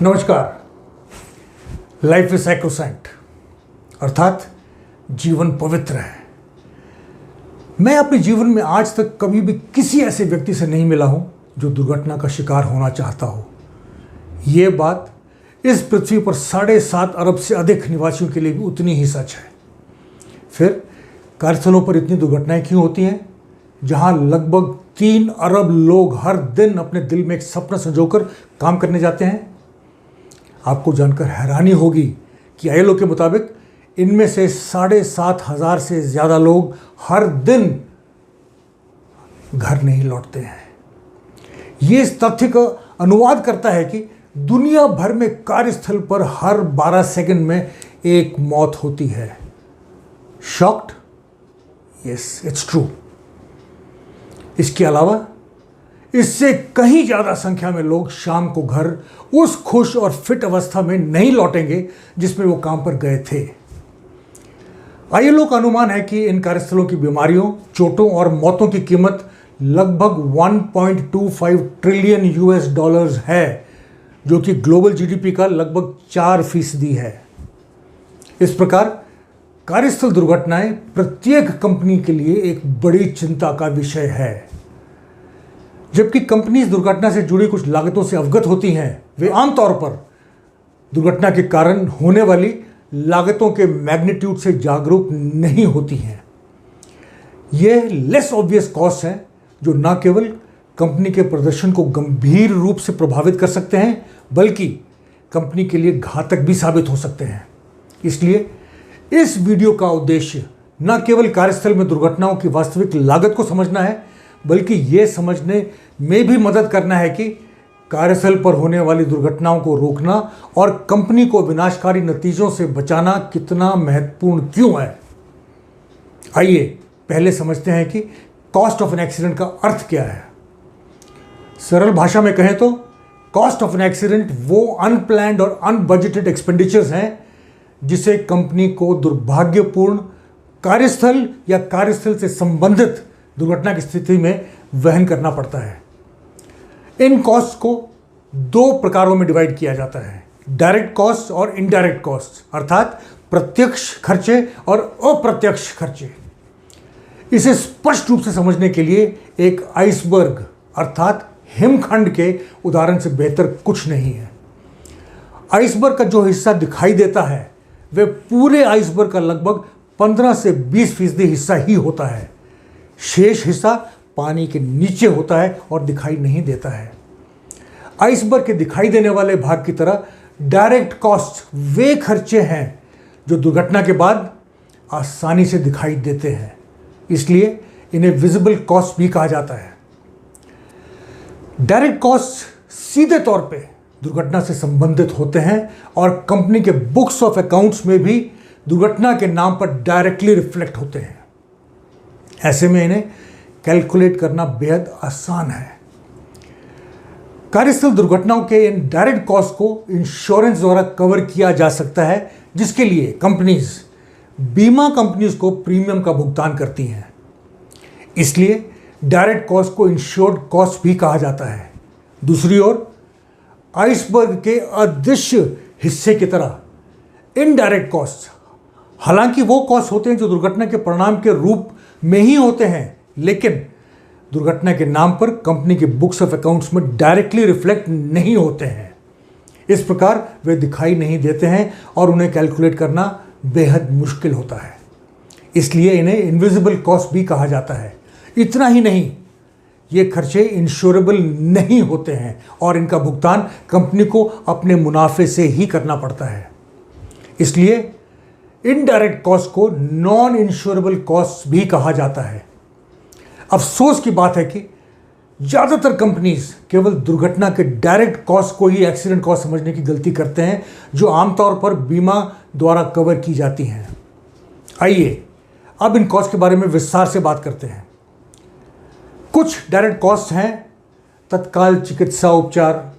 नमस्कार। Life is sacrosanct अर्थात जीवन पवित्र है। मैं अपने जीवन में आज तक कभी भी किसी ऐसे व्यक्ति से नहीं मिला हूं जो दुर्घटना का शिकार होना चाहता हो। ये बात इस पृथ्वी पर 7.5 अरब से अधिक निवासियों के लिए भी उतनी ही सच है। फिर कार्यस्थलों पर इतनी दुर्घटनाएं क्यों होती हैं जहां लगभग 3 अरब लोग हर दिन अपने दिल में एक सपना संजोकर काम करने जाते हैं? आपको जानकर हैरानी होगी कि आईएलओ के मुताबिक इनमें से 7,500 से ज़्यादा लोग हर दिन घर नहीं लौटते हैं। ये इस तथ्य का अनुवाद करता है कि दुनिया भर में कार्यस्थल पर हर 12 सेकंड में एक मौत होती है। शॉक्ड? Yes, it's true. इसके अलावा इससे कहीं ज़्यादा संख्या में लोग शाम को घर उस खुश और फिट अवस्था में नहीं लौटेंगे जिसमें वो काम पर गए थे। आईएलओ का अनुमान है कि इन कार्यस्थलों की बीमारियों, चोटों और मौतों की कीमत लगभग 1.25 ट्रिलियन यूएस डॉलर्स है, जो कि ग्लोबल जीडीपी का लगभग 4% है। इस प्रकार कार्यस्थल दुर्घटनाएं प्रत्येक कंपनी के लिए एक बड़ी चिंता का विषय है। जबकि कंपनी दुर्घटना से जुड़ी कुछ लागतों से अवगत होती हैं, वे आमतौर पर दुर्घटना के कारण होने वाली लागतों के मैग्नीट्यूड से जागरूक नहीं होती हैं। ये लेस ऑब्वियस कॉस्ट हैं जो न केवल कंपनी के प्रदर्शन को गंभीर रूप से प्रभावित कर सकते हैं, बल्कि कंपनी के लिए घातक भी साबित हो सकते हैं। इसलिए इस वीडियो का उद्देश्य न केवल कार्यस्थल में दुर्घटनाओं की वास्तविक लागत को समझना है, बल्कि ये समझने में भी मदद करना है कि कार्यस्थल पर होने वाली दुर्घटनाओं को रोकना और कंपनी को विनाशकारी नतीजों से बचाना कितना महत्वपूर्ण क्यों है। आइए पहले समझते हैं कि कॉस्ट ऑफ एन एक्सीडेंट का अर्थ क्या है। सरल भाषा में कहें तो कॉस्ट ऑफ एन एक्सीडेंट वो अनप्लैन्ड और अनबजटेड एक्सपेंडिचर्स हैं जिसे कंपनी को दुर्भाग्यपूर्ण कार्यस्थल या कार्यस्थल से संबंधित दुर्घटना की स्थिति में वहन करना पड़ता है। इन कॉस्ट को 2 प्रकारों में डिवाइड किया जाता है, डायरेक्ट कॉस्ट और इनडायरेक्ट कॉस्ट, अर्थात प्रत्यक्ष खर्चे और अप्रत्यक्ष खर्चे। इसे स्पष्ट रूप से समझने के लिए एक आइसबर्ग अर्थात हिमखंड के उदाहरण से बेहतर कुछ नहीं है। आइसबर्ग का जो हिस्सा दिखाई देता है वह पूरे आइसबर्ग का लगभग 15 से 20% हिस्सा ही होता है। शेष हिस्सा पानी के नीचे होता है और दिखाई नहीं देता है। आइसबर्ग के दिखाई देने वाले भाग की तरह डायरेक्ट कॉस्ट वे खर्चे हैं जो दुर्घटना के बाद आसानी से दिखाई देते हैं, इसलिए इन्हें विजिबल कॉस्ट भी कहा जाता है। डायरेक्ट कॉस्ट सीधे तौर पे दुर्घटना से संबंधित होते हैं और कंपनी के बुक्स ऑफ अकाउंट्स में भी दुर्घटना के नाम पर डायरेक्टली रिफ्लेक्ट होते हैं। ऐसे में इन्हें कैलकुलेट करना बेहद आसान है। कार्यस्थल दुर्घटनाओं के इन डायरेक्ट कॉस्ट को इंश्योरेंस द्वारा कवर किया जा सकता है, जिसके लिए बीमा कंपनीज को प्रीमियम का भुगतान करती हैं। इसलिए डायरेक्ट कॉस्ट को इंश्योर्ड कॉस्ट भी कहा जाता है। दूसरी ओर आइसबर्ग के अदृश्य हिस्से की तरह इनडायरेक्ट कॉस्ट, हालांकि वो कॉस्ट होते हैं जो दुर्घटना के परिणाम के रूप में ही होते हैं, लेकिन दुर्घटना के नाम पर कंपनी के बुक्स ऑफ अकाउंट्स में डायरेक्टली रिफ्लेक्ट नहीं होते हैं। इस प्रकार वे दिखाई नहीं देते हैं और उन्हें कैलकुलेट करना बेहद मुश्किल होता है। इसलिए इन्हें इनविजिबल कॉस्ट भी कहा जाता है। इतना ही नहीं, ये खर्चे इंश्योरेबल नहीं होते हैं और इनका भुगतान कंपनी को अपने मुनाफे से ही करना पड़ता है। इसलिए इनडायरेक्ट कॉस्ट को नॉन इंश्योरेबल कॉस्ट भी कहा जाता है। अफसोस की बात है कि ज़्यादातर कंपनीज केवल दुर्घटना के डायरेक्ट कॉस्ट को ही एक्सीडेंट कॉस्ट समझने की गलती करते हैं, जो आमतौर पर बीमा द्वारा कवर की जाती हैं। आइए अब इन कॉस्ट के बारे में विस्तार से बात करते हैं। कुछ डायरेक्ट कॉस्ट हैं तत्काल चिकित्सा उपचार,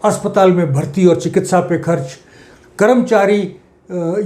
अस्पताल में भर्ती और चिकित्सा पे खर्च, कर्मचारी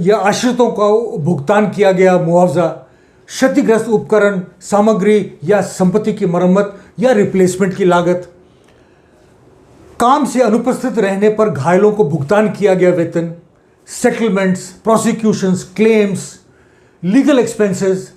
या आश्रितों का भुगतान किया गया मुआवजा, क्षतिग्रस्त उपकरण, सामग्री या संपत्ति की मरम्मत या रिप्लेसमेंट की लागत। काम से अनुपस्थित रहने पर घायलों को भुगतान किया गया वेतन, settlements, prosecutions, claims, legal expenses,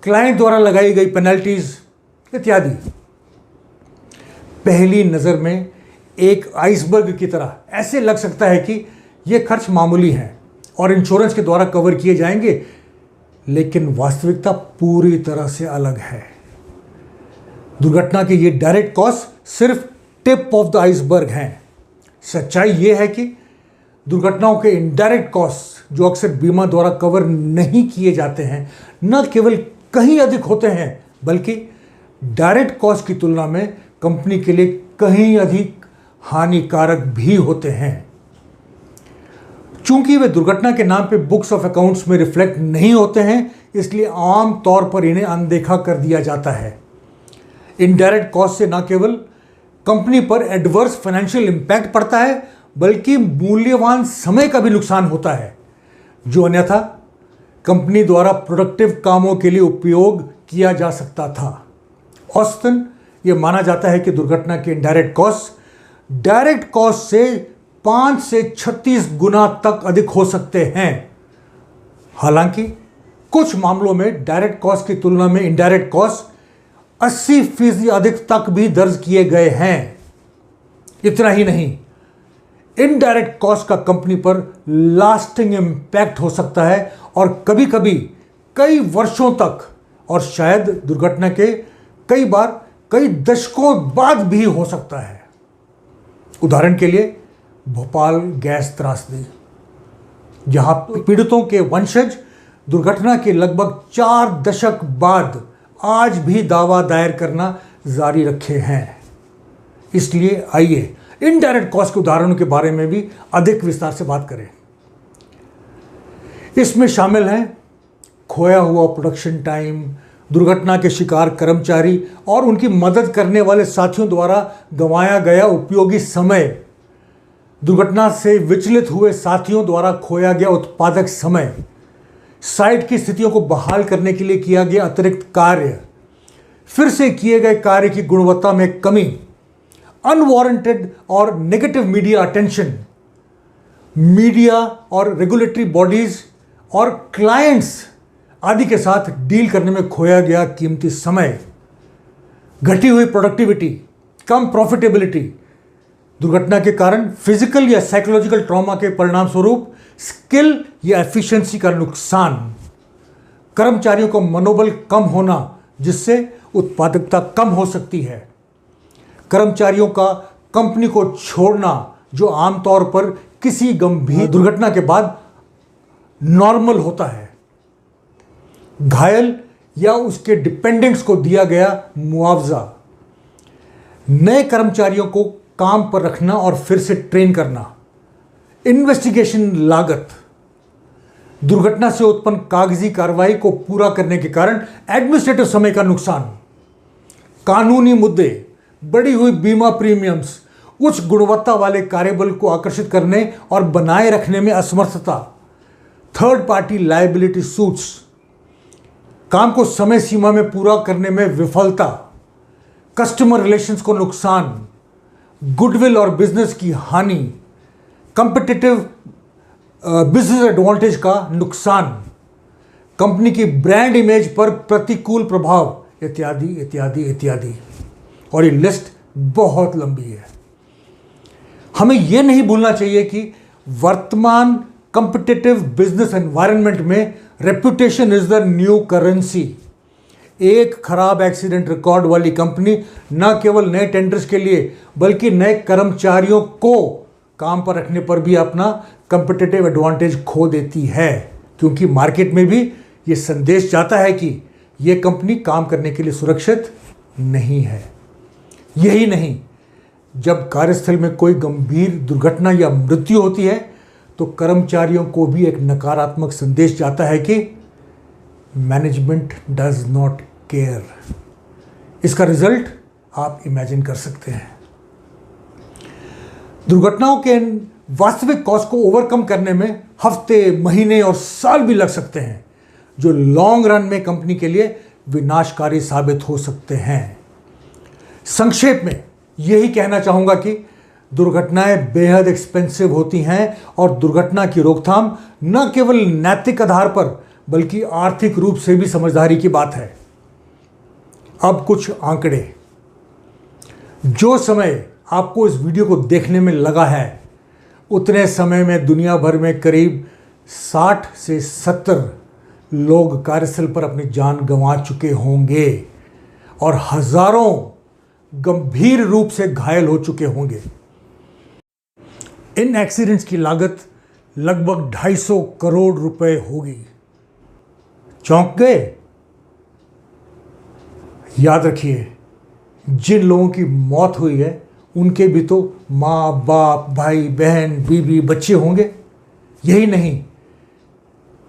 client द्वारा लगाई गई पेनल्टीज इत्यादि। पहली नज़र में एक आइसबर्ग की तरह ऐसे लग सकता है कि ये खर्च मामूली हैं और इंश्योरेंस के द्वारा कवर किए जाएंगे, लेकिन वास्तविकता पूरी तरह से अलग है। दुर्घटना के ये डायरेक्ट कॉस्ट सिर्फ टिप ऑफ द आइसबर्ग हैं। सच्चाई ये है कि दुर्घटनाओं के इनडायरेक्ट कॉस्ट जो अक्सर बीमा द्वारा कवर नहीं किए जाते हैं, न केवल कहीं अधिक होते हैं बल्कि डायरेक्ट कॉस्ट की तुलना में कंपनी के लिए कहीं अधिक हानिकारक भी होते हैं। चूंकि वे दुर्घटना के नाम पे बुक्स ऑफ अकाउंट्स में रिफ्लेक्ट नहीं होते हैं, इसलिए आम तौर पर इन्हें अनदेखा कर दिया जाता है। इनडायरेक्ट कॉस्ट से न केवल कंपनी पर एडवर्स फाइनेंशियल इंपैक्ट पड़ता है बल्कि मूल्यवान समय का भी नुकसान होता है जो अन्यथा कंपनी द्वारा प्रोडक्टिव कामों के लिए उपयोग किया जा सकता था। औसतन यह माना जाता है कि दुर्घटना के इनडायरेक्ट कॉस्ट डायरेक्ट कॉस्ट से 5 से 36 गुना तक अधिक हो सकते हैं। हालांकि कुछ मामलों में डायरेक्ट कॉस्ट की तुलना में इनडायरेक्ट कॉस्ट 80% अधिक तक भी दर्ज किए गए हैं। इतना ही नहीं, इनडायरेक्ट कॉस्ट का कंपनी पर लास्टिंग इंपैक्ट हो सकता है और कभी कभी कई वर्षों तक और शायद दुर्घटना के कई बार कई दशकों बाद भी हो सकता है। उदाहरण के लिए भोपाल गैस त्रासदी, जहां पीड़ितों के वंशज दुर्घटना के लगभग 4 दशक बाद आज भी दावा दायर करना जारी रखे हैं। इसलिए आइए इनडायरेक्ट कॉस्ट के उदाहरणों के बारे में भी अधिक विस्तार से बात करें। इसमें शामिल हैं खोया हुआ प्रोडक्शन टाइम, दुर्घटना के शिकार कर्मचारी और उनकी मदद करने वाले साथियों द्वारा गंवाया गया उपयोगी समय, दुर्घटना से विचलित हुए साथियों द्वारा खोया गया उत्पादक समय, साइट की स्थितियों को बहाल करने के लिए किया गया अतिरिक्त कार्य, फिर से किए गए कार्य की गुणवत्ता में कमी, अनवारंटेड और नेगेटिव मीडिया अटेंशन, मीडिया और रेगुलेटरी बॉडीज और क्लाइंट्स आदि के साथ डील करने में खोया गया कीमती समय, घटी हुई प्रोडक्टिविटी, कम प्रॉफिटेबिलिटी, दुर्घटना के कारण फिजिकल या साइकोलॉजिकल ट्रॉमा के परिणाम स्वरूप स्किल या एफिशिएंसी का नुकसान, कर्मचारियों का मनोबल कम होना जिससे उत्पादकता कम हो सकती है, कर्मचारियों का कंपनी को छोड़ना जो आमतौर पर किसी गंभीर दुर्घटना के बाद नॉर्मल होता है, घायल या उसके डिपेंडेंट्स को दिया गया मुआवजा, नए कर्मचारियों को काम पर रखना और फिर से ट्रेन करना, इन्वेस्टिगेशन लागत, दुर्घटना से उत्पन्न कागजी कार्रवाई को पूरा करने के कारण एडमिनिस्ट्रेटिव समय का नुकसान, कानूनी मुद्दे, बढ़ी हुई बीमा प्रीमियम्स, उच्च गुणवत्ता वाले कार्यबल को आकर्षित करने और बनाए रखने में असमर्थता, थर्ड पार्टी लायबिलिटी सूट्स, काम को समय सीमा में पूरा करने में विफलता, कस्टमर रिलेशंस को नुकसान, गुडविल और बिजनेस की हानि, कंपिटिटिव बिजनेस एडवांटेज का नुकसान, कंपनी की ब्रांड इमेज पर प्रतिकूल प्रभाव इत्यादि इत्यादि इत्यादि। और ये लिस्ट बहुत लंबी है। हमें यह नहीं भूलना चाहिए कि वर्तमान कंपिटिटिव बिजनेस एनवायरनमेंट में reputation is the new currency. एक खराब एक्सीडेंट रिकॉर्ड वाली कंपनी न केवल नए टेंडर्स के लिए बल्कि नए कर्मचारियों को काम पर रखने पर भी अपना कंपिटिटिव एडवांटेज खो देती है, क्योंकि मार्केट में भी ये संदेश जाता है कि ये कंपनी काम करने के लिए सुरक्षित नहीं है। यही नहीं, जब कार्यस्थल में कोई गंभीर दुर्घटना या मृत्यु होती है तो कर्मचारियों को भी एक नकारात्मक संदेश जाता है कि मैनेजमेंट डज नॉट केयर। इसका रिजल्ट आप इमेजिन कर सकते हैं। दुर्घटनाओं के वास्तविक कॉस्ट को ओवरकम करने में हफ्ते, महीने और साल भी लग सकते हैं, जो लॉन्ग रन में कंपनी के लिए विनाशकारी साबित हो सकते हैं। संक्षेप में यही कहना चाहूंगा कि दुर्घटनाएं बेहद एक्सपेंसिव होती हैं और दुर्घटना की रोकथाम न केवल नैतिक आधार पर बल्कि आर्थिक रूप से भी समझदारी की बात है। अब कुछ आंकड़े। जो समय आपको इस वीडियो को देखने में लगा है उतने समय में दुनिया भर में करीब 60 से 70 लोग कार्यस्थल पर अपनी जान गंवा चुके होंगे और हजारों गंभीर रूप से घायल हो चुके होंगे। इन एक्सीडेंट्स की लागत लगभग 250 करोड़ रुपए होगी। चौंक गए? याद रखिए, जिन लोगों की मौत हुई है उनके भी तो माँ बाप, भाई बहन, बीवी, बच्चे होंगे। यही नहीं,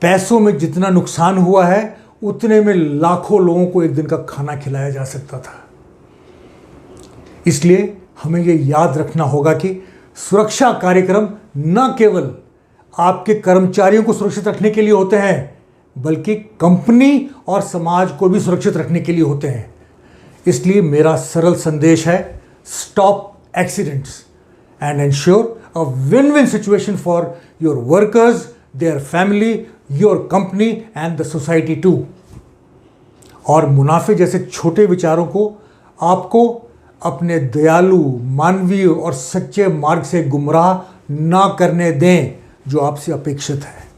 पैसों में जितना नुकसान हुआ है उतने में लाखों लोगों को एक दिन का खाना खिलाया जा सकता था। इसलिए हमें यह याद रखना होगा कि सुरक्षा कार्यक्रम न केवल आपके कर्मचारियों को सुरक्षित रखने के लिए होते हैं बल्कि कंपनी और समाज को भी सुरक्षित रखने के लिए होते हैं। इसलिए मेरा सरल संदेश है, stop accidents and ensure a win-win situation for your workers, their family, your company and the society too. और मुनाफे जैसे छोटे विचारों को आपको अपने दयालु, मानवीय और सच्चे मार्ग से गुमराह ना करने दें जो आपसे अपेक्षित है।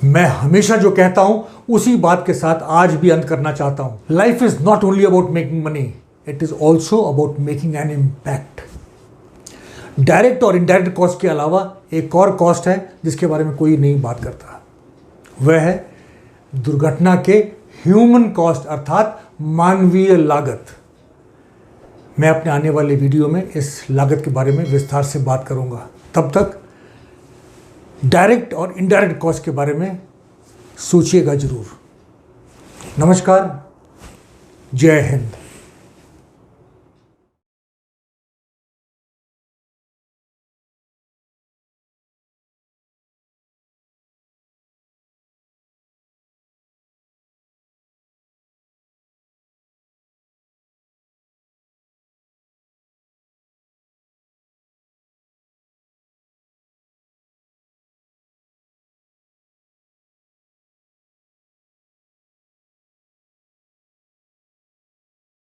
मैं हमेशा जो कहता हूं उसी बात के साथ आज भी अंत करना चाहता हूं। Life is not only about making money, it is also about making an impact. Direct और इनडायरेक्ट कॉस्ट के अलावा एक और कॉस्ट है जिसके बारे में कोई नहीं बात करता। वह है दुर्घटना के ह्यूमन कॉस्ट, अर्थात मानवीय लागत। मैं अपने आने वाले वीडियो में इस लागत के बारे में विस्तार से बात करूंगा। तब तक डायरेक्ट और इनडायरेक्ट कॉस्ट के बारे में सोचिएगा जरूर। नमस्कार, जय हिंद।